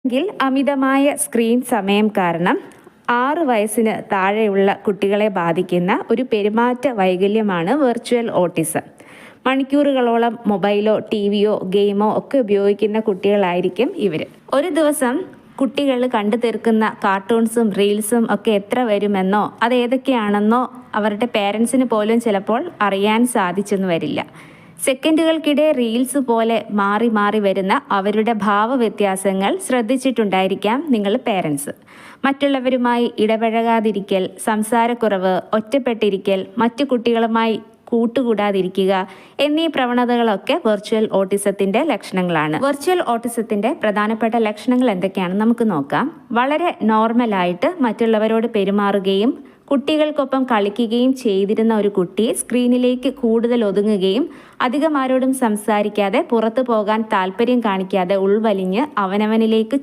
എങ്കിൽ അമിതമായ സ്ക്രീൻ സമയം കാരണം 6 വയസ്സിന് താഴെയുള്ള കുട്ടികളെ ബാധിക്കുന്ന ഒരു പെരുമാറ്റ വൈകല്യമാണ് വെർച്വൽ ഓട്ടിസം. മണിക്കൂറുകളോളം മൊബൈലോ ടിവിയോ ഗെയിമോ ഒക്കെ ഉപയോഗിക്കുന്ന കുട്ടികളായിരിക്കും ഇവർ. ഒരു ദിവസം കുട്ടികൾ കണ്ടു തീർക്കുന്ന കാർട്ടൂൺസും റീൽസും ഒക്കെ എത്ര വരുമെന്നോ അത് ഏതൊക്കെയാണെന്നോ അവരുടെ പേരൻസിന് പോലും ചിലപ്പോൾ അറിയാൻ സാധിച്ചെന്ന് വരില്ല. സെക്കൻഡുകൾക്കിടെ റീൽസ് പോലെ മാറി മാറി വരുന്ന അവരുടെ ഭാവവ്യത്യാസങ്ങൾ ശ്രദ്ധിച്ചിട്ടുണ്ടായിരിക്കാം നിങ്ങൾ പേരൻസ്. മറ്റുള്ളവരുമായി ഇടപഴകാതിരിക്കൽ, സംസാരക്കുറവ്, ഒറ്റപ്പെട്ടിരിക്കൽ, മറ്റു കുട്ടികളുമായി കൂട്ടുകൂടാതിരിക്കുക എന്നീ പ്രവണതകളൊക്കെ വെർച്വൽ ഓട്ടിസത്തിന്റെ ലക്ഷണങ്ങളാണ്. വെർച്വൽ ഓട്ടിസത്തിന്റെ പ്രധാനപ്പെട്ട ലക്ഷണങ്ങൾ എന്തൊക്കെയാണെന്ന് നമുക്ക് നോക്കാം. വളരെ നോർമലായിട്ട് മറ്റുള്ളവരോട് പെരുമാറുകയും കുട്ടികൾക്കൊപ്പം കളിക്കുകയും ചെയ്തിരുന്ന ഒരു കുട്ടി സ്ക്രീനിലേക്ക് കൂടുതൽ ഒതുങ്ങുകയും അധികം ആരോടും സംസാരിക്കാതെ പുറത്തു പോകാൻ താല്പര്യം കാണിക്കാതെ ഉൾവലിഞ്ഞ് അവനവനിലേക്ക്